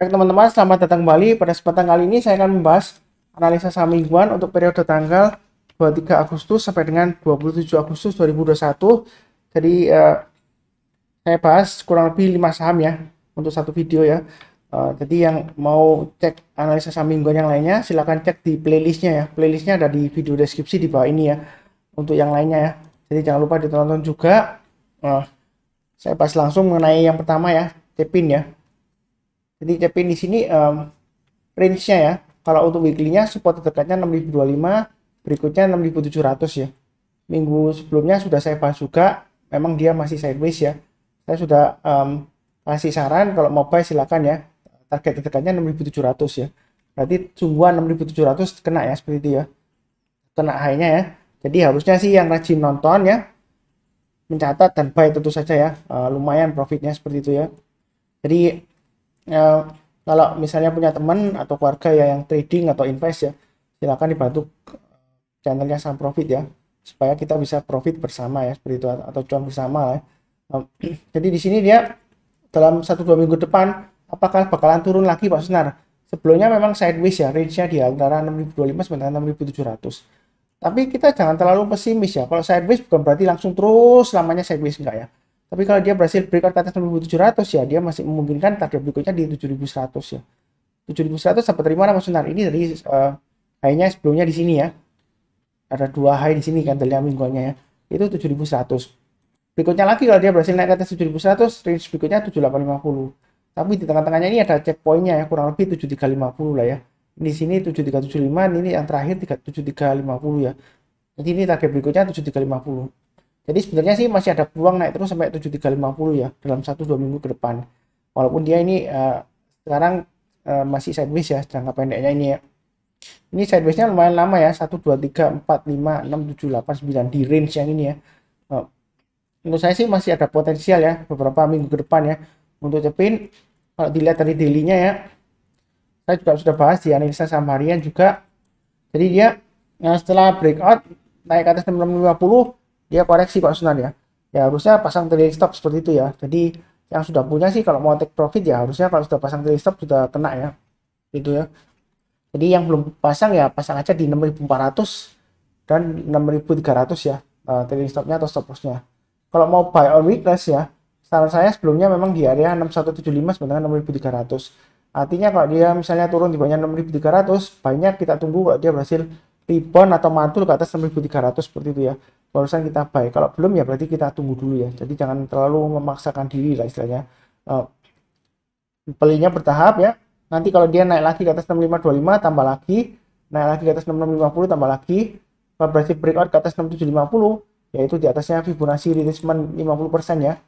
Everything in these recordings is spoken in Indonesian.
Baik teman-teman, selamat datang kembali. Pada kesempatan kali ini saya akan membahas analisa saham mingguan untuk periode tanggal 23 Agustus sampai dengan 27 Agustus 2021. Jadi saya bahas kurang lebih 5 saham ya untuk satu video ya. Jadi yang mau cek analisa saham mingguan yang lainnya silahkan cek di playlistnya ya. Playlistnya ada di video deskripsi di bawah ini ya untuk yang lainnya ya. Jadi jangan lupa ditonton juga. Saya bahas langsung mengenai yang pertama ya, Cepin ya. Jadi Cepin di sini range-nya ya. Kalau untuk weekly-nya support terdekatnya 6025, berikutnya 6700 ya. Minggu sebelumnya sudah saya bahas juga, memang dia masih sideways ya. Saya sudah kasih saran kalau mau buy silakan ya. Target terdekatnya 6700 ya. Berarti sungguhan 6700 kena ya seperti itu ya. Kena high-nya ya. Jadi harusnya sih yang rajin nonton ya, mencatat dan buy tentu saja ya. Lumayan profitnya seperti itu ya. Jadi kalau misalnya punya teman atau keluarga ya yang trading atau invest ya, silakan dibantu channelnya Saham Profit ya, supaya kita bisa profit bersama ya seperti itu atau cuan bersama ya. Jadi di sini dia dalam 1-2 minggu depan apakah bakalan turun lagi Pak Sunar? Sebelumnya memang sideways ya, range-nya di antara 6025 sampai 6700. Tapi kita jangan terlalu pesimis ya. Kalau sideways bukan berarti langsung terus lamanya sideways enggak ya. Tapi kalau dia berhasil breakout ke atas 6700 ya, dia masih memungkinkan target berikutnya di 7100 ya. 7100 sampai dari mana Mas Sunar? Ini dari high-nya sebelumnya di sini ya. Ada dua high di sini kan dalam mingguannya ya. Itu 7100. Berikutnya lagi kalau dia berhasil naik ke atas 7100, range berikutnya 7850. Tapi di tengah-tengahnya ini ada checkpointnya ya, kurang lebih 7350 lah ya. Di sini 7375, ini yang terakhir 7350 ya. Jadi ini target berikutnya 7350. Jadi sebenarnya sih masih ada peluang naik terus sampai 7350 ya dalam 1-2 minggu ke depan. Walaupun dia ini sekarang masih sideways ya jangka pendeknya ini ya. Ini sidewaysnya lumayan lama ya, 1 2 3 4 5 6 7 8 9 di range yang ini ya. Menurut saya sih masih ada potensial ya beberapa minggu ke depan ya untuk Cepin. Kalau dilihat dari daily-nya ya, saya juga sudah bahas di analisa saham harian juga. Jadi dia setelah breakout naik ke atas 6650, dia koreksi Pak Sunan ya. Ya harusnya pasang trailing stop seperti itu ya. Jadi yang sudah punya sih kalau mau take profit ya harusnya kalau sudah pasang trailing stop sudah kena ya. Gitu ya. Jadi yang belum pasang ya pasang aja di 6400 dan 6300 ya. Trailing stopnya atau stop lossnya. Kalau mau buy on weakness ya, saran saya sebelumnya memang di area 6175 sampai dengan 6300. Artinya kalau dia misalnya turun di bawahnya 6300, banyak kita tunggu kalau dia berhasil rebound atau mantul ke atas 6300 seperti itu ya. Barusan kita buy. Kalau belum ya berarti kita tunggu dulu ya. Jadi jangan terlalu memaksakan diri lah istilahnya. Belinya bertahap ya. Nanti kalau dia naik lagi ke atas 6525 tambah lagi, naik lagi ke atas 6650 tambah lagi, kalau berhasil breakout ke atas 6750, yaitu di atasnya Fibonacci retracement 50% ya.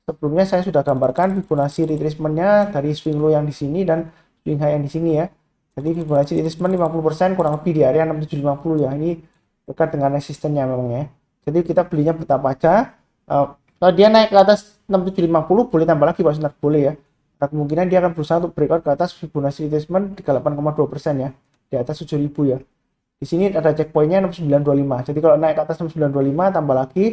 Sebelumnya saya sudah gambarkan Fibonacci retracementnya dari swing low yang di sini dan swing high yang di sini ya. Jadi Fibonacci retracement 50% kurang lebih di area 6750 ya. Ini dekat dengan resistennya memang ya. Jadi kita belinya bertahap aja. Kalau dia naik ke atas 6750 boleh tambah lagi Pak Sunar, boleh ya. Nah, kemungkinan dia akan berusaha untuk breakout ke atas Fibonacci retracement 38,2% ya, di atas 7000 ya. Di sini ada checkpointnya 6925. Jadi kalau naik ke atas 6925 tambah lagi,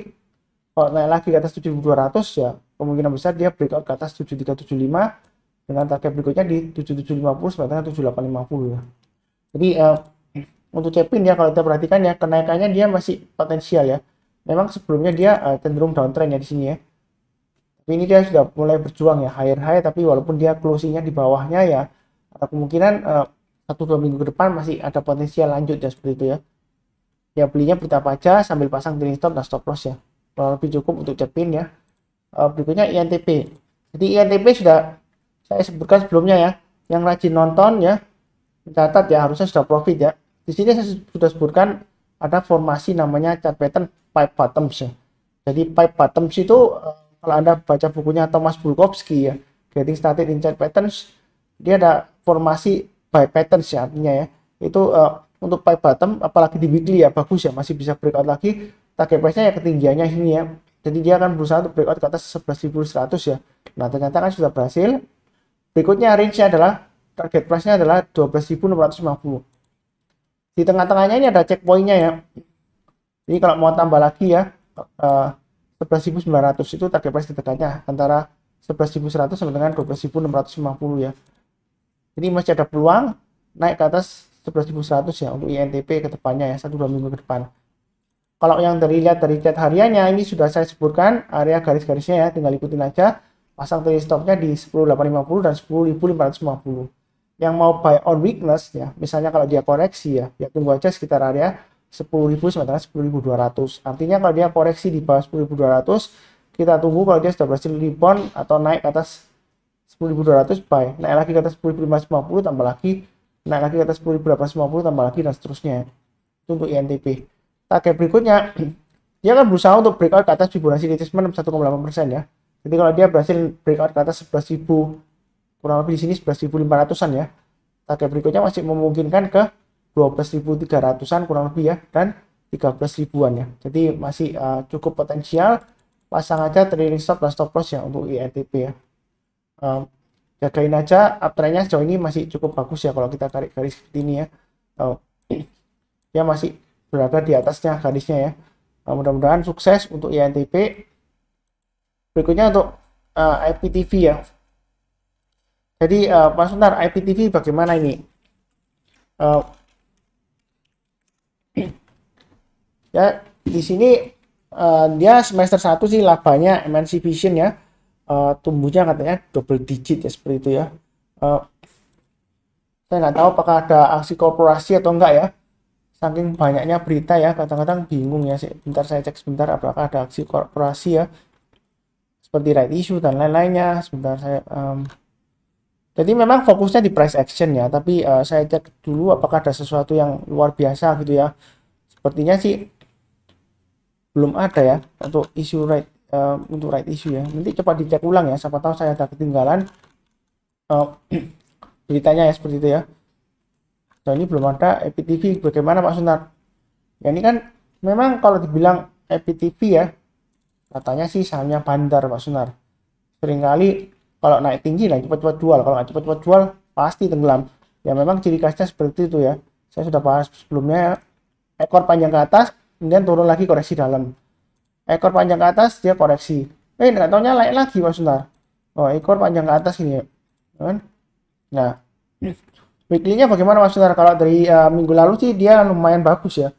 kalau naik lagi ke atas 7200 ya kemungkinan besar dia breakout ke atas 7375 dengan target berikutnya di 7750 sampai dengan 7850 ya. Jadi untuk Cepin ya kalau kita perhatikan ya kenaikannya dia masih potensial ya. Memang sebelumnya dia cenderung downtrend ya di sini ya. Tapi ini dia sudah mulai berjuang ya higher high, tapi walaupun dia closingnya di bawahnya ya ada kemungkinan 1-2 minggu ke depan masih ada potensial lanjut ya seperti itu ya. Ya belinya bertahap aja sambil pasang trailing stop dan stop loss ya. Kurang lebih cukup untuk Cepin ya. Berikutnya INTP. Jadi INTP sudah saya sebutkan sebelumnya ya. Yang rajin nonton ya, mencatat ya harusnya sudah profit ya. Di sini saya sudah sebutkan ada formasi namanya chart pattern pipe bottoms ya. Jadi pipe bottoms itu kalau Anda baca bukunya Thomas Bulkowski ya, Getting Started in Chart Patterns, dia ada formasi pipe patterns ya artinya ya. Itu untuk pipe bottom apalagi di weekly ya bagus ya, masih bisa breakout lagi. Target price-nya ya ketinggiannya sini ya. Jadi dia akan berusaha untuk breakout ke atas 11.100 ya. Nah ternyata kan sudah berhasil. Berikutnya range-nya adalah target price-nya adalah 12.650. Di tengah-tengahnya ini ada checkpoint-nya ya. Jadi kalau mau tambah lagi ya 11.900 itu target price terdekatnya antara 11.100 sampai dengan 12.650 ya. Jadi masih ada peluang naik ke atas 11.100 ya untuk INTP ke depannya ya, 1-2 minggu ke depan. Kalau yang lihat dari chart hariannya ini sudah saya sebutkan area garis-garisnya ya, tinggal ikutin aja. Pasang trailing stopnya di 10.850 dan 10.550. Yang mau buy on weakness ya, misalnya kalau dia koreksi ya, ya tunggu aja sekitar area 10.000 sementara 10.200. Artinya kalau dia koreksi di bawah 10.200, kita tunggu kalau dia sudah berhasil rebound atau naik ke atas 10.200 buy, naik lagi ke atas 10.550 tambah lagi, naik lagi ke atas 10.850 tambah lagi dan seterusnya. Itu untuk INTP. Target berikutnya, dia akan berusaha untuk breakout ke atas Fibonacci retracement 1,8% ya. Jadi kalau dia berhasil breakout ke atas 11.000, kurang lebih di sini 11.500-an ya. Target berikutnya masih memungkinkan ke 12.300-an kurang lebih ya, dan 13.000-an ya. Jadi masih cukup potensial. Pasang aja trailing stop dan stop loss ya untuk INTP ya. Jagain aja uptrendnya sejauh ini masih cukup bagus ya kalau kita tarik garis seperti ini ya. Dia masih berada di atasnya garisnya ya. Mudah-mudahan sukses untuk INTP. Berikutnya untuk IPTV ya. Jadi Pak Sunar, IPTV bagaimana ini? Ya di sini dia semester 1 sih labanya MNC Vision ya. Tumbuhnya katanya double digit ya, seperti itu ya. Saya nggak tahu apakah ada aksi korporasi atau enggak ya. Saking banyaknya berita ya, kadang-kadang bingung ya. Bentar saya cek sebentar apakah ada aksi korporasi ya, seperti right issue dan lain-lainnya. Sebentar saya jadi memang fokusnya di price action ya, tapi saya cek dulu apakah ada sesuatu yang luar biasa gitu ya. Sepertinya sih belum ada ya untuk isu untuk right issue ya. Nanti coba dicek ulang ya, siapa tahu saya ada ketinggalan beritanya ya, seperti itu ya. Nah, ini belum ada. IPTV bagaimana Pak Sunar? Ya ini kan memang kalau dibilang IPTV ya, katanya sih sahamnya bandar Pak Sunar. Seringkali kalau naik tinggi lah cepat-cepat jual, kalau nggak cepat-cepat jual pasti tenggelam. Ya memang ciri khasnya seperti itu ya. Saya sudah bahas sebelumnya, ekor panjang ke atas kemudian turun lagi koreksi dalam. Ekor panjang ke atas dia koreksi, nggak taunya naik lagi Pak Sunar. Oh, ekor panjang ke atas ini ya kan. Nah, weekly-nya bagaimana Mas Sunar? Kalau dari minggu lalu sih dia lumayan bagus ya.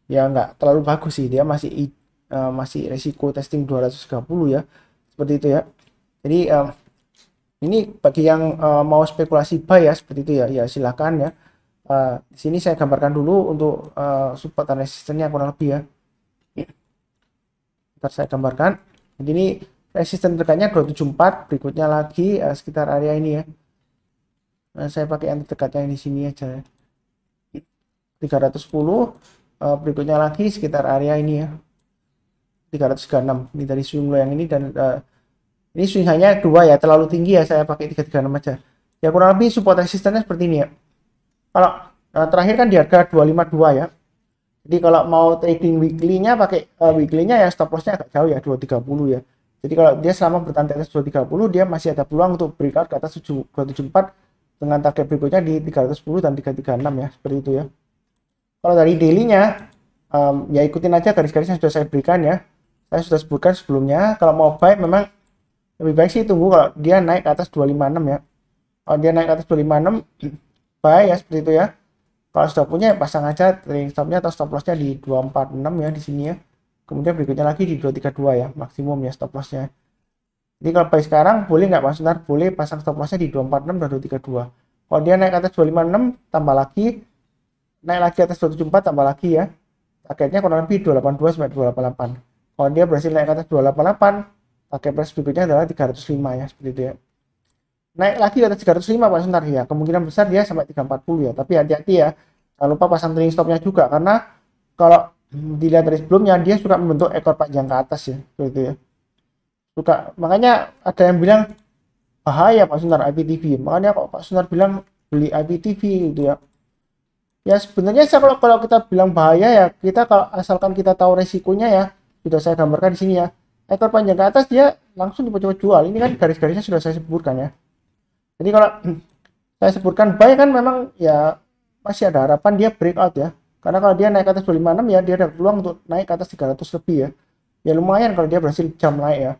Ya nggak terlalu bagus sih, dia masih resiko testing 230 ya, seperti itu ya. Jadi ini bagi yang mau spekulasi buy ya, seperti itu ya, ya silakan ya. Di sini saya gambarkan dulu untuk support dan resistennya kurang lebih ya. Ntar saya gambarkan. Jadi ini resisten dekatnya 274, berikutnya lagi sekitar area ini ya. Nah, saya pakai yang dekatnya di sini aja ya. 310, berikutnya lagi sekitar area ini ya. 336. Ini dari swing low yang ini, dan ini swing hanya 2 ya, terlalu tinggi ya, saya pakai 336 aja. Ya kurang lebih support resistennya seperti ini ya. Kalau terakhir kan di harga 252 ya. Jadi kalau mau trading weekly-nya pakai weekly-nya ya stop loss-nya agak jauh ya, 230 ya. Jadi kalau dia selama bertahan di atas 230, dia masih ada peluang untuk breakout ke atas 274 dengan target berikutnya di 310 dan 336 ya, seperti itu ya. Kalau dari daily-nya ya ikutin aja garis-garis yang sudah saya berikan ya. Saya sudah sebutkan sebelumnya, kalau mau buy memang lebih baik sih tunggu kalau dia naik ke atas 256 ya. Kalau dia naik ke atas 256 buy ya, seperti itu ya. Kalau sudah punya pasang aja trailing stopnya atau stop lossnya di 246 ya di sini ya. Kemudian berikutnya lagi di 232 ya, maksimum ya stop lossnya. Jadi kalau buy sekarang boleh nggak Mas Sunar? Boleh pasang stop lossnya di 246 dan 232. Kalau dia naik ke atas 256 tambah lagi, naik lagi atas 274 tambah lagi ya. Targetnya kurang lebih 282 sampai 288. Kalau dia berhasil naik ke atas 288, target price berikutnya adalah 305 ya, seperti itu ya. Naik lagi ke atas 305 Pak Sunar ya, kemungkinan besar dia sampai 340 ya, tapi hati-hati ya, jangan lupa pasang trailing stopnya juga, karena kalau dilihat dari sebelumnya dia suka membentuk ekor panjang ke atas ya, seperti itu ya. Suka, makanya ada yang bilang bahaya Pak Sunar IPTV, makanya kok Pak Sunar bilang beli IPTV gitu ya. Ya sebenarnya kalau kita bilang bahaya ya, kita kalau asalkan kita tahu resikonya ya, sudah saya gambarkan di sini ya. Ekor panjang ke atas dia langsung coba jual, ini kan garis-garisnya sudah saya sebutkan ya. Jadi kalau saya sebutkan buy kan memang ya masih ada harapan dia breakout ya. Karena kalau dia naik ke atas 256 ya, dia ada peluang untuk naik ke atas 300 lebih ya. Ya lumayan kalau dia berhasil jam naik ya.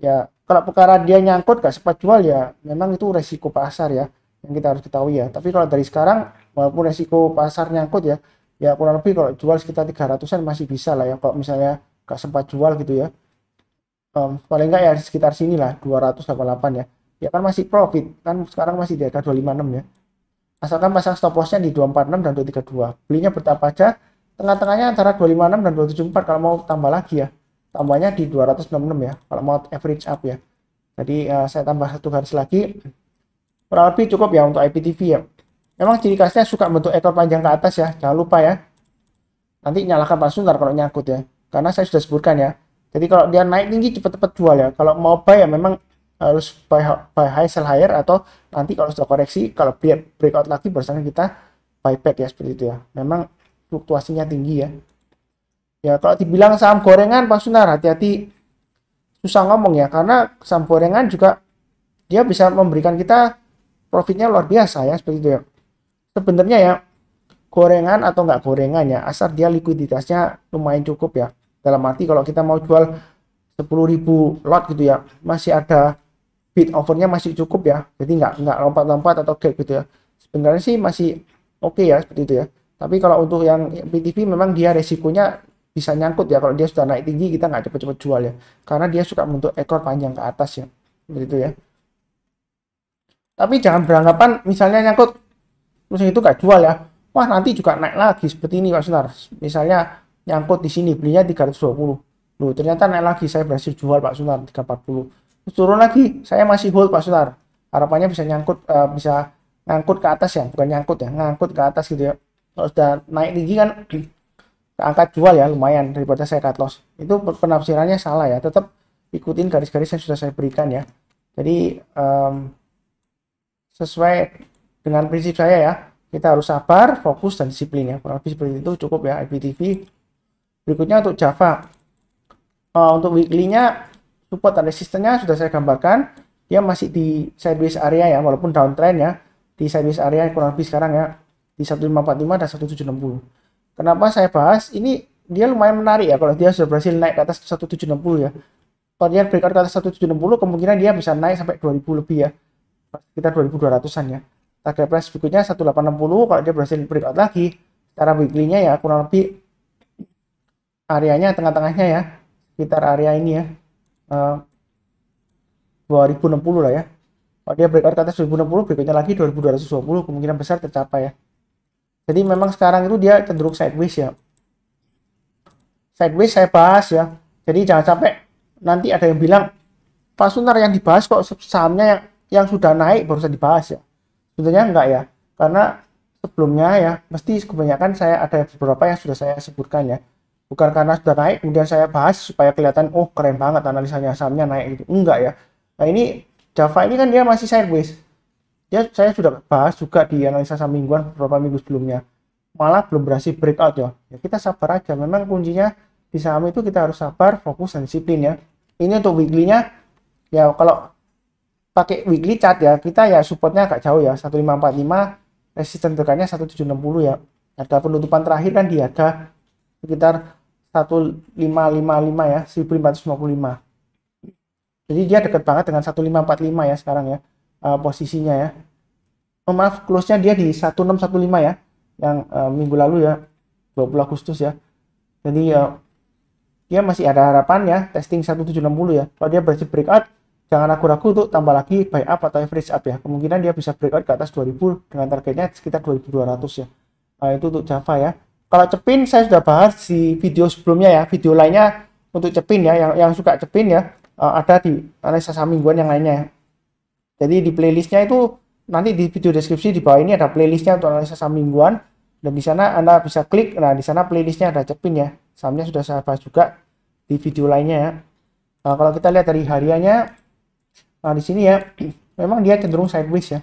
Ya kalau perkara dia nyangkut gak sempat jual ya, memang itu resiko pasar ya. yang kita harus ketahui ya. Tapi kalau dari sekarang, walaupun resiko pasar nyangkut ya, ya kurang lebih kalau jual sekitar 300-an masih bisa lah ya. Kalau misalnya nggak sempat jual gitu ya, paling nggak ya sekitar sini lah 288 ya. Ya kan masih profit kan, sekarang masih di harga 256 ya. Asalkan pasang stop lossnya di 246 dan 232. Belinya bertahap aja. Tengah-tengahnya antara 256 dan 274 kalau mau tambah lagi ya. Tambahnya di 266 ya. Kalau mau average up ya. Jadi saya tambah satu garis lagi. Kurang lebih cukup ya untuk IPTV ya. Memang ciri khasnya suka bentuk ekor panjang ke atas ya. Jangan lupa ya. Nanti nyalakan Pak Suntar kalau nyangkut ya. Karena saya sudah sebutkan ya. Jadi kalau dia naik tinggi cepat-cepat jual ya. Kalau mau buy ya memang harus buy high sell higher, atau nanti kalau sudah koreksi kalau breakout lagi barusan kita buy back ya, seperti itu ya. Memang fluktuasinya tinggi ya. Ya kalau dibilang saham gorengan Pak Sunar, hati-hati, susah ngomong ya, karena saham gorengan juga dia bisa memberikan kita profitnya luar biasa ya, seperti itu ya. Sebenarnya ya gorengan atau nggak gorengan ya, asal dia likuiditasnya lumayan cukup ya. Dalam arti kalau kita mau jual 10.000 lot gitu ya, masih ada bid overnya masih cukup ya, jadi nggak lompat-lompat atau gap gitu ya. Sebenarnya sih masih oke ya, seperti itu ya. Tapi kalau untuk yang PTV memang dia resikonya bisa nyangkut ya, kalau dia sudah naik tinggi kita nggak cepet-cepet jual ya, karena dia suka bentuk ekor panjang ke atas ya, seperti itu ya. Tapi jangan beranggapan misalnya nyangkut terus itu nggak jual ya, wah nanti juga naik lagi seperti ini Pak Sunar. Misalnya nyangkut di sini belinya 320, loh ternyata naik lagi, saya berhasil jual Pak Sunar 340, terus turun lagi saya masih hold Pak Sunar, harapannya bisa nyangkut, bisa ngangkut ke atas ya, bukan nyangkut ya, ngangkut ke atas gitu ya. Kalau sudah naik tinggi kan angkat jual ya, lumayan daripada saya cut loss. Itu penafsirannya salah ya, tetap ikutin garis-garis yang sudah saya berikan ya. Jadi sesuai dengan prinsip saya ya, kita harus sabar, fokus, dan disiplin ya. Kurang lebih seperti itu cukup ya IPTV. Berikutnya untuk Java. Untuk weekly-nya, support dan resistennya sudah saya gambarkan. Dia masih di sideways area ya, walaupun downtrend ya. Di sideways area kurang lebih sekarang ya, di 1545 dan 1760. Kenapa saya bahas? Ini dia lumayan menarik ya, kalau dia sudah berhasil naik ke atas 1760 ya. Kalau dia breakout ke atas 1760, kemungkinan dia bisa naik sampai 2000 lebih ya. Sekitar 2200-an ya. Target price berikutnya 1860, kalau dia berhasil breakout lagi secara weekly-nya ya kurang lebih areanya tengah-tengahnya ya, sekitar area ini ya, 2060 lah ya. Kalau dia breakout ke atas 2060, berikutnya lagi 2220, kemungkinan besar tercapai ya. Jadi memang sekarang itu dia cenderung sideways ya. Sideways saya bahas ya. Jadi jangan sampai nanti ada yang bilang, Pak Sunar yang dibahas kok sahamnya yang sudah naik barusan dibahas ya. Tentunya enggak ya, karena sebelumnya ya mesti kebanyakan saya ada beberapa yang sudah saya sebutkan ya, bukan karena sudah naik kemudian saya bahas supaya kelihatan oh keren banget analisanya sahamnya naik gitu, enggak ya. Nah ini Java ini kan dia masih sideways ya, saya sudah bahas juga di analisa saham mingguan beberapa minggu sebelumnya, malah belum berhasil breakout ya. Ya kita sabar aja, memang kuncinya di saham itu kita harus sabar, fokus, dan disiplin ya. Ini untuk weekly-nya ya, kalau pakai weekly chart ya, kita ya supportnya agak jauh ya, 1545, resisten tekannya 1760 ya. Harga penutupan terakhir kan di harga sekitar 1555 ya, 1455. Jadi dia dekat banget dengan 1545 ya sekarang ya, posisinya ya. Maaf, close-nya dia di 1615 ya, yang minggu lalu ya, 20 Agustus ya. Jadi dia masih ada harapan ya, testing 1760 ya. Kalau dia berhasil breakout, jangan ragu-ragu untuk tambah lagi buy up atau average up ya. Kemungkinan dia bisa breakout ke atas 2000 dengan targetnya sekitar 2200 ya. Nah, itu untuk Java ya. Kalau Cepin saya sudah bahas di video sebelumnya ya. Video lainnya untuk Cepin ya, yang suka Cepin ya, ada di analisa saham mingguan yang lainnya ya. Jadi di playlistnya itu nanti di video deskripsi di bawah ini ada playlistnya untuk analisa saham mingguan, dan di sana Anda bisa klik. Nah, di sana playlistnya ada Cepin ya. Sahamnya sudah saya bahas juga di video lainnya ya. Nah, kalau kita lihat dari hariannya, nah di sini ya memang dia cenderung sideways ya.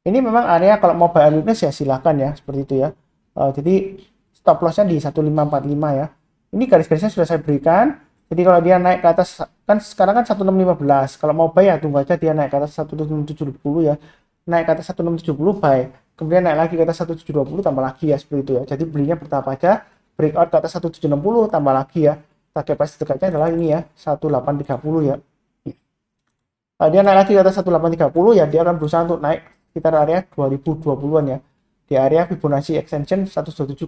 Ini memang area kalau mau buy weakness ya silakan ya, seperti itu ya. Jadi stop lossnya di 1545 ya. Ini garis-garisnya sudah saya berikan. Jadi kalau dia naik ke atas, kan sekarang kan 1615, kalau mau buy ya tunggu aja dia naik ke atas 1770 ya. Naik ke atas 1670 buy, kemudian naik lagi ke atas 1720 tambah lagi ya, seperti itu ya. Jadi belinya bertahap aja, breakout ke atas 1760 tambah lagi ya. Target price dekatnya adalah ini ya, 1830 ya. Dia naik lagi ke atas 1830 ya, dia akan berusaha untuk naik sekitar area 2020-an ya, di area Fibonacci extension 127,2%.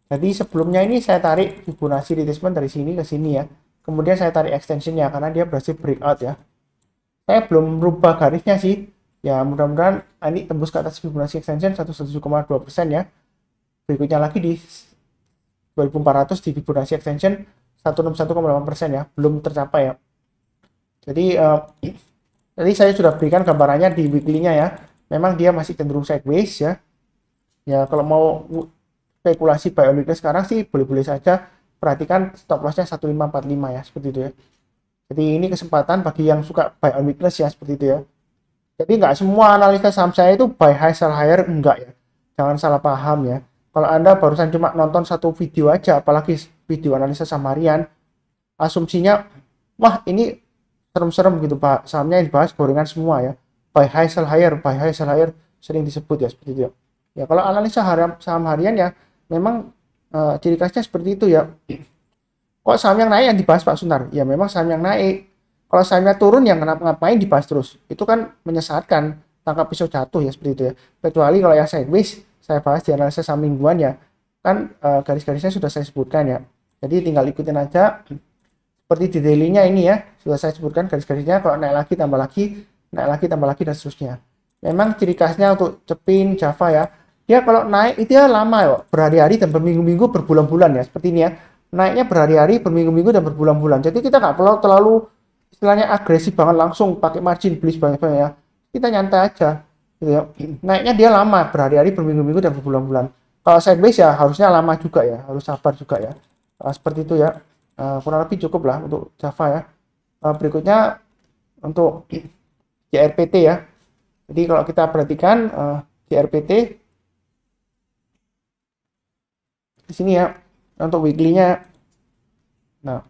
Jadi sebelumnya ini saya tarik Fibonacci retracement dari sini ke sini ya, kemudian saya tarik extensionnya karena dia berhasil breakout ya. Saya belum merubah garisnya sih ya, mudah-mudahan ini tembus ke atas Fibonacci extension 117,2% ya. Berikutnya lagi di 2400 di Fibonacci extension 161,8% ya, belum tercapai ya. Jadi tadi saya sudah berikan gambarannya di weekly-nya ya, memang dia masih cenderung sideways ya. Ya kalau mau spekulasi buy on weekly sekarang sih boleh-boleh saja, perhatikan stop loss-nya 1545 ya, seperti itu ya. Jadi ini kesempatan bagi yang suka buy on weakness ya, seperti itu ya. Jadi nggak semua analisa saham saya itu buy high sell higher, enggak ya. Jangan salah paham ya. Kalau Anda barusan cuma nonton satu video aja, apalagi video analisa saham harian, asumsinya wah ini serem-serem gitu Pak, sahamnya yang dibahas gorengan semua ya. Buy high sell higher, buy high sell higher sering disebut ya, seperti itu ya. Ya kalau analisa saham harian ya memang ciri khasnya seperti itu ya. Kok saham yang naik yang dibahas Pak Sunar? Ya memang saham yang naik. Kalau sahamnya turun yang ngapain dibahas terus? Itu kan menyesatkan, tangkap pisau jatuh ya, seperti itu ya. Kecuali kalau yang sideways saya bahas di analisa saham mingguan ya. Kan garis-garisnya sudah saya sebutkan ya. Jadi tinggal ikutin aja. Seperti di daily-nya ini ya, sudah saya sebutkan garis-garisnya. Kalau naik lagi tambah lagi, naik lagi tambah lagi dan seterusnya. Memang ciri khasnya untuk Cepin, Java ya. Dia kalau naik itu ya lama ya, berhari-hari dan berminggu-minggu, berbulan-bulan ya, seperti ini ya. Naiknya berhari-hari, berminggu-minggu dan berbulan-bulan. Jadi kita nggak perlu terlalu istilahnya agresif banget langsung pakai margin beli sebanyak-banyak ya. Kita nyantai aja gitu ya. Naiknya dia lama, berhari-hari, berminggu-minggu dan berbulan-bulan. Kalau sideways ya harusnya lama juga ya, harus sabar juga ya. Seperti itu ya. Kurang lebih cukup lah untuk Java ya. Berikutnya untuk JRPT ya. Jadi kalau kita perhatikan JRPT di sini ya, untuk weekly-nya. Nah,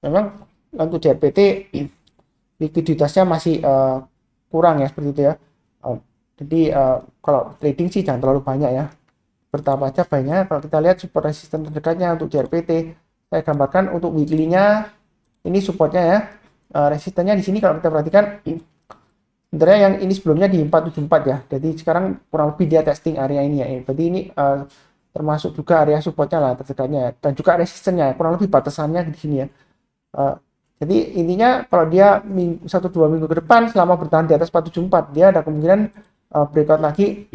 memang untuk JRPT likuiditasnya masih kurang ya, seperti itu ya. Jadi kalau trading sih jangan terlalu banyak ya, bertahap aja banyak. Kalau kita lihat support resisten terdekatnya untuk JRPT, saya gambarkan untuk weekly-nya. Ini supportnya ya, resistennya di sini kalau kita perhatikan sebenarnya yang ini sebelumnya di 474 ya. Jadi sekarang kurang lebih dia testing area ini ya. Berarti ini termasuk juga area supportnya lah terdekatnya, dan juga resistennya kurang lebih batasannya di sini ya. Jadi intinya kalau dia 1-2 minggu ke depan selama bertahan di atas 474, dia ada kemungkinan breakout lagi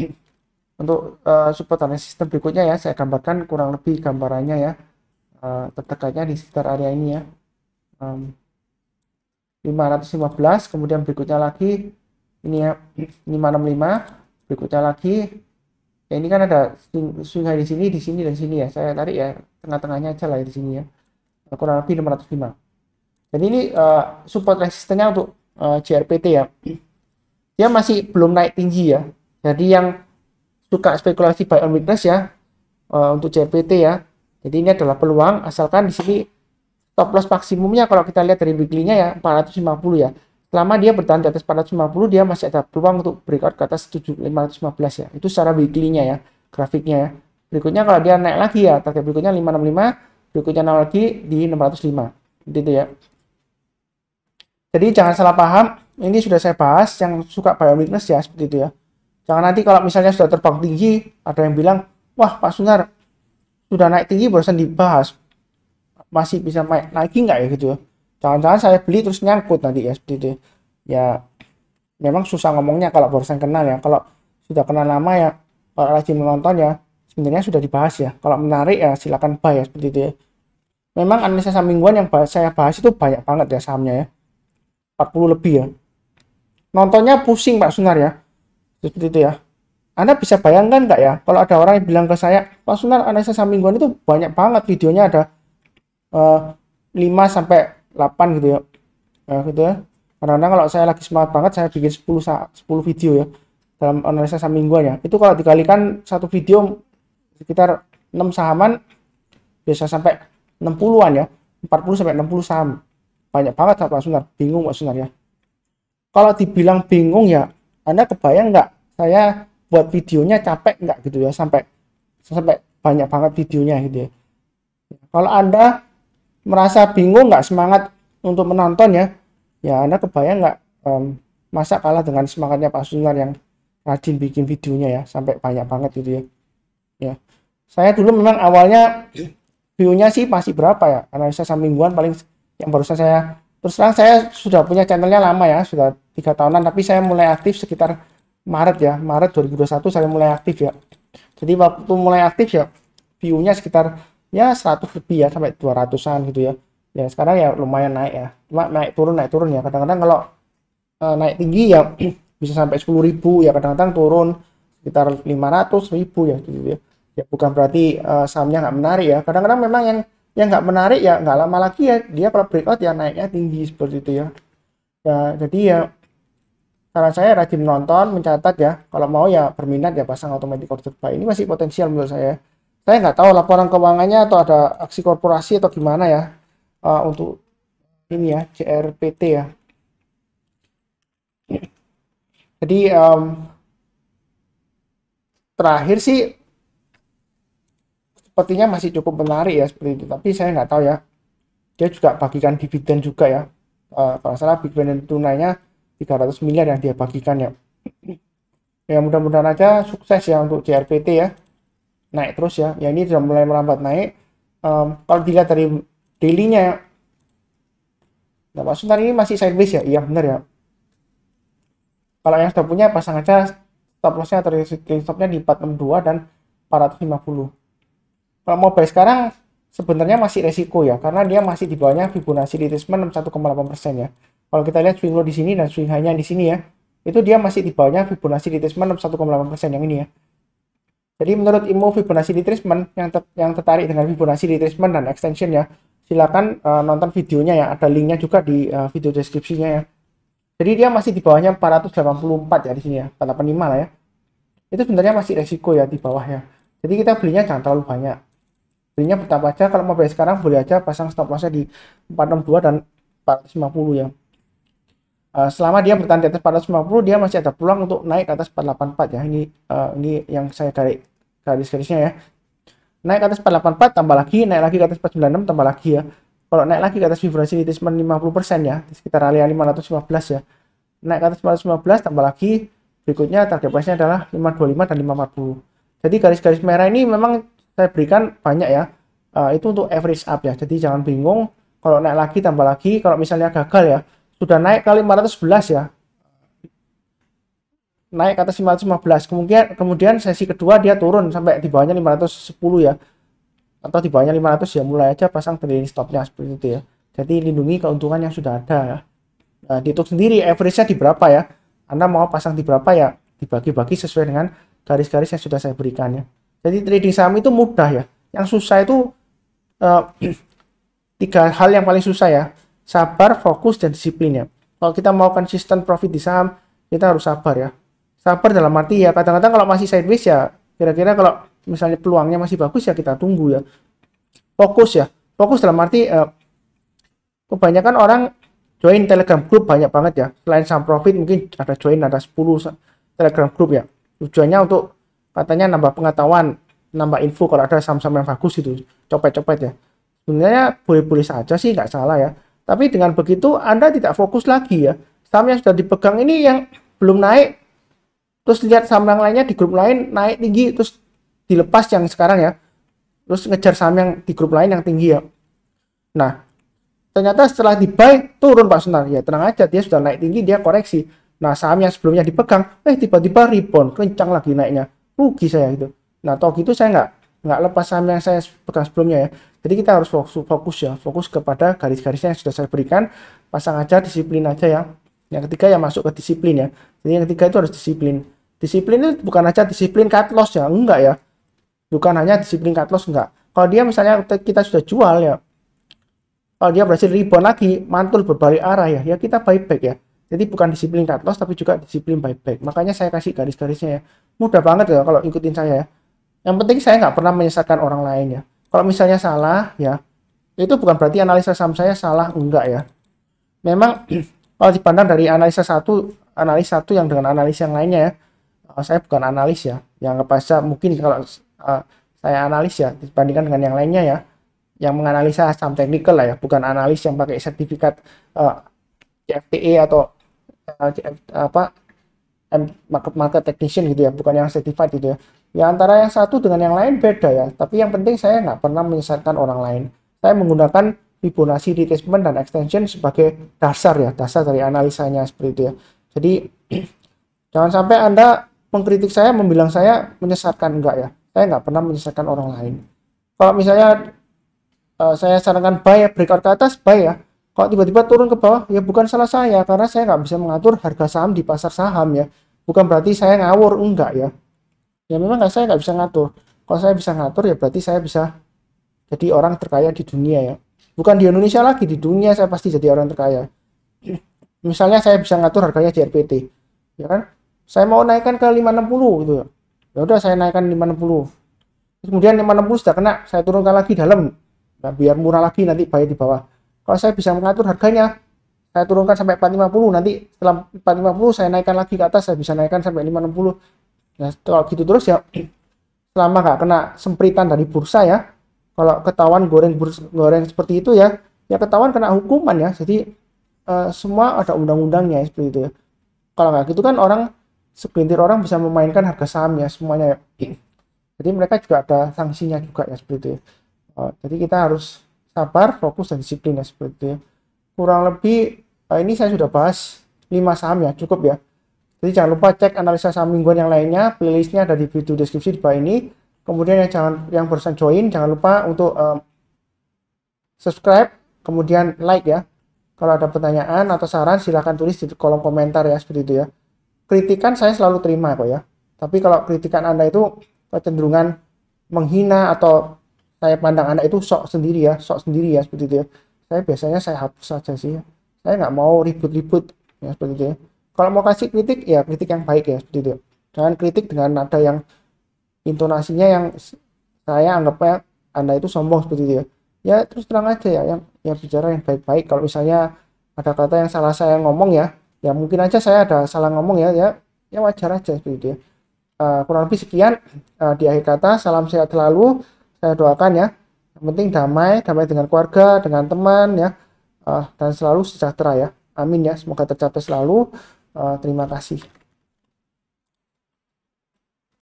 untuk support dan resisten berikutnya ya. Saya gambarkan kurang lebih gambarannya ya, terdekatnya di sekitar area ini ya, 515. Kemudian berikutnya lagi ini ya 565, berikutnya lagi ya, ini kan ada swing high di sini dan sini ya. Saya tarik ya tengah-tengahnya aja lah ya, di sini ya, kurang lebih 505. Jadi ini support resistennya untuk JRPT ya. Dia masih belum naik tinggi ya. Jadi yang suka spekulasi buy on weakness ya, untuk JRPT ya. Jadi ini adalah peluang, asalkan di sini stop loss maksimumnya kalau kita lihat dari weekly-nya ya 450 ya. Selama dia bertahan di atas 450, dia masih ada peluang untuk breakout ke atas 515 ya. Itu secara weekly-nya ya, grafiknya ya. Berikutnya kalau dia naik lagi ya, target berikutnya 565, berikutnya naik lagi di 605. Gitu ya. Jadi jangan salah paham, ini sudah saya bahas yang suka buy on weakness ya, seperti itu ya. Jangan nanti kalau misalnya sudah terbang tinggi, ada yang bilang, wah Pak Sunar, sudah naik tinggi barusan dibahas, masih bisa naik lagi nggak ya gitu ya. Jangan-jangan saya beli terus nyangkut nanti ya, seperti itu ya. Memang susah ngomongnya kalau barusan kenal ya. Kalau sudah kenal lama ya, kalau rajin menonton ya, sebenarnya sudah dibahas ya. Kalau menarik ya silakan buy ya, seperti itu ya. Memang analisa saham mingguan yang saya bahas itu banyak banget ya sahamnya ya, 40 lebih ya. Nontonnya pusing Pak Sunar ya, seperti itu ya. Anda bisa bayangkan nggak ya, kalau ada orang yang bilang ke saya, Pak Sunar analisa saham mingguan itu banyak banget videonya, ada 5-8 gitu ya. Gitu ya. Karena kalau saya lagi semangat banget, saya bikin 10 video ya dalam analisa saham mingguan ya. Itu kalau dikalikan satu video sekitar 6 sahaman, bisa sampai 60-an ya, 40-60 saham. Banyak banget Pak Sunar, bingung Pak Sunar ya. Kalau dibilang bingung ya, Anda kebayang nggak saya buat videonya capek nggak gitu ya, sampai banyak banget videonya gitu ya. Kalau Anda merasa bingung, nggak semangat untuk menonton ya, ya Anda kebayang nggak masa kalah dengan semangatnya Pak Sunar yang rajin bikin videonya ya, sampai banyak banget gitu ya. Ya, saya dulu memang awalnya view-nya sih masih berapa ya, analisa saham mingguan paling yang barusan saya, terus terang saya sudah punya channelnya lama ya, sudah 3 tahunan, tapi saya mulai aktif sekitar Maret ya, Maret 2021 saya mulai aktif ya. Jadi waktu mulai aktif ya, view-nya sekitar ya 100 lebih ya, sampai 200-an gitu ya. Ya sekarang ya lumayan naik ya, cuma naik turun ya, kadang-kadang kalau naik tinggi ya bisa sampai 10.000 ya, kadang-kadang turun sekitar 500.000 ya gitu ya. Ya bukan berarti sahamnya nggak menarik ya, kadang-kadang memang yang nggak menarik ya nggak lama lagi ya dia kalau breakout ya naiknya tinggi seperti itu ya. Ya jadi ya saran saya rajin nonton, mencatat ya, kalau mau ya berminat ya pasang automatic order buy, ini masih potensial menurut saya nggak tahu laporan keuangannya atau ada aksi korporasi atau gimana ya untuk ini ya CRPT ya. Jadi terakhir sih sepertinya masih cukup menarik ya seperti itu, tapi saya nggak tahu ya, dia juga bagikan dividen juga ya, kalau salah dividen tunainya 300 miliar yang dia bagikan ya. Ya mudah-mudahan aja sukses ya untuk JRPT ya, naik terus ya, ya ini sudah mulai melambat naik. Kalau dilihat dari daily-nya ya, nah maksudnya ini masih sideways ya, iya benar ya. Kalau yang sudah punya pasang aja stop loss-nya atau resistance stop-nya di 462 dan 450. Kalau mau buy sekarang sebenarnya masih resiko ya, karena dia masih di bawahnya Fibonacci retracement 61,8% ya. Kalau kita lihat swing low di sini dan swing high-nya di sini ya, itu dia masih di bawahnya Fibonacci retracement 61,8% yang ini ya. Jadi menurut ilmu Fibonacci retracement yang tertarik dengan Fibonacci retracement dan extension ya, silakan nonton videonya ya, ada linknya juga di video deskripsinya ya. Jadi dia masih di bawahnya 484 ya di sini ya, 485 lah ya. Itu sebenarnya masih resiko ya di bawah ya. Jadi kita belinya jangan terlalu banyak. Belinya bertahap aja, kalau mau beli sekarang boleh aja pasang stop lossnya di 462 dan 450 ya. Selama dia bertahan di atas 450, dia masih ada peluang untuk naik ke atas 484 ya. Ini yang saya garis-garisnya ya. Naik ke atas 484 tambah lagi, naik lagi ke atas 496 tambah lagi ya. Kalau naik lagi ke atas Fibonacci retracement 50% ya, di sekitar area 515 ya. Naik ke atas 415 tambah lagi, berikutnya target price-nya adalah 525 dan 540. Jadi garis-garis merah ini memang saya berikan banyak ya. Itu untuk average up ya. Jadi jangan bingung kalau naik lagi tambah lagi, kalau misalnya gagal ya, sudah naik ke 511 ya, naik ke atas 515, kemudian sesi kedua dia turun sampai di bawahnya 510 ya, atau di bawahnya 500 ya, mulai aja pasang trailing stopnya seperti itu ya. Jadi lindungi keuntungan yang sudah ada ya. Nah, dihitung sendiri average-nya di berapa ya, Anda mau pasang di berapa ya, dibagi-bagi sesuai dengan garis-garis yang sudah saya berikan ya. Jadi trading saham itu mudah ya, yang susah itu tiga hal yang paling susah ya: sabar, fokus, dan disiplin ya. Kalau kita mau konsisten profit di saham, kita harus sabar ya. Sabar dalam arti ya, kadang-kadang kalau masih sideways ya, kira-kira kalau misalnya peluangnya masih bagus ya kita tunggu ya. Fokus ya, fokus dalam arti kebanyakan orang join Telegram group banyak banget ya. Selain saham profit mungkin ada join, ada 10 Telegram group ya. Tujuannya untuk katanya nambah pengetahuan, nambah info kalau ada saham-saham yang bagus itu, copet-copet ya. Sebenarnya boleh-boleh saja sih, nggak salah ya. Tapi dengan begitu Anda tidak fokus lagi ya. Saham yang sudah dipegang ini yang belum naik, terus lihat saham yang lainnya di grup lain naik tinggi, terus dilepas yang sekarang ya. Terus ngejar saham yang di grup lain yang tinggi ya. Nah, ternyata setelah di buy turun Pak Sunar. Ya tenang aja, dia sudah naik tinggi, dia koreksi. Nah, saham yang sebelumnya dipegang, tiba-tiba rebound, kencang lagi naiknya. Rugi saya gitu. Nah, toh gitu saya nggak lepas saham yang saya pegang sebelumnya ya. Jadi kita harus fokus ya, fokus kepada garis-garisnya yang sudah saya berikan, pasang aja, disiplin aja ya. Yang ketiga ya masuk ke disiplin ya. Jadi yang ketiga itu harus disiplin. Disiplin itu bukan aja disiplin cut loss ya, enggak ya. Bukan hanya disiplin cut loss, enggak. Kalau dia misalnya kita sudah jual ya, kalau dia berhasil rebound lagi, mantul berbalik arah ya, ya kita buyback ya. Jadi bukan disiplin cut loss tapi juga disiplin buyback. Makanya saya kasih garis-garisnya ya. Mudah banget ya kalau ikutin saya ya. Yang penting saya nggak pernah menyesatkan orang lain ya. Kalau misalnya salah ya, itu bukan berarti analisa saham saya salah, enggak ya. Memang kalau dipandang dari analis satu yang dengan analis yang lainnya ya, saya bukan analis ya. Yang ngebaca mungkin kalau saya analis ya dibandingkan dengan yang lainnya ya, yang menganalisa saham teknikal lah ya, bukan analis yang pakai sertifikat CFTE atau apa market technician gitu ya, bukan yang certified gitu ya. Ya antara yang satu dengan yang lain beda ya, tapi yang penting saya nggak pernah menyesatkan orang lain. Saya menggunakan Fibonacci retracement dan extension sebagai dasar ya, dasar dari analisanya seperti itu ya. Jadi jangan sampai Anda mengkritik saya, membilang saya menyesatkan, enggak ya. Saya nggak pernah menyesatkan orang lain. Kalau misalnya saya sarankan buy ya, breakout ke atas buy ya. Kalau tiba-tiba turun ke bawah ya bukan salah saya, karena saya nggak bisa mengatur harga saham di pasar saham ya. Bukan berarti saya ngawur, enggak ya. Ya memang saya nggak bisa ngatur. Kalau saya bisa ngatur ya berarti saya bisa jadi orang terkaya di dunia ya. Bukan di Indonesia lagi, di dunia saya pasti jadi orang terkaya. Misalnya saya bisa ngatur harganya di RPT, ya kan? Saya mau naikkan ke 560 gitu ya. Ya udah saya naikkan 560. Kemudian 560 sudah kena, saya turunkan lagi dalam. Nah, biar murah lagi nanti bayar di bawah. Kalau saya bisa mengatur harganya, saya turunkan sampai 450, nanti setelah 450 saya naikkan lagi ke atas, saya bisa naikkan sampai 560. Ya, kalau gitu terus ya, selama nggak kena sempritan dari bursa ya, kalau ketahuan goreng seperti itu ya, ya ketahuan kena hukuman ya. Jadi semua ada undang-undangnya seperti itu ya. Kalau nggak gitu kan orang segelintir orang bisa memainkan harga sahamnya semuanya ya. Jadi mereka juga ada sanksinya juga ya seperti itu ya. Jadi kita harus sabar, fokus dan disiplin ya seperti itu ya. Kurang lebih ini saya sudah bahas 5 saham ya, cukup ya. Jadi jangan lupa cek analisa saham mingguan yang lainnya, playlistnya ada di video deskripsi di bawah ini. Kemudian yang barusan join jangan lupa untuk subscribe, kemudian like ya. Kalau ada pertanyaan atau saran silahkan tulis di kolom komentar ya seperti itu ya. Kritikan saya selalu terima kok ya. Tapi kalau kritikan Anda itu kecenderungan menghina atau saya pandang Anda itu sok sendiri ya seperti itu ya. Saya biasanya saya hapus saja sih ya. Saya nggak mau ribut-ribut ya seperti itu ya. Kalau mau kasih kritik ya kritik yang baik ya seperti itu ya. Jangan kritik dengan nada yang intonasinya yang saya anggapnya Anda itu sombong seperti itu ya. Ya terus terang aja ya, yang bicara yang baik-baik. Kalau misalnya ada kata yang salah saya ngomong ya, ya mungkin aja saya ada salah ngomong ya, ya wajar aja seperti itu ya. Kurang lebih sekian di akhir kata, salam sehat selalu. Saya doakan ya. Yang penting damai dengan keluarga, dengan teman ya, dan selalu sejahtera ya. Amin ya, semoga tercapai selalu. Terima kasih.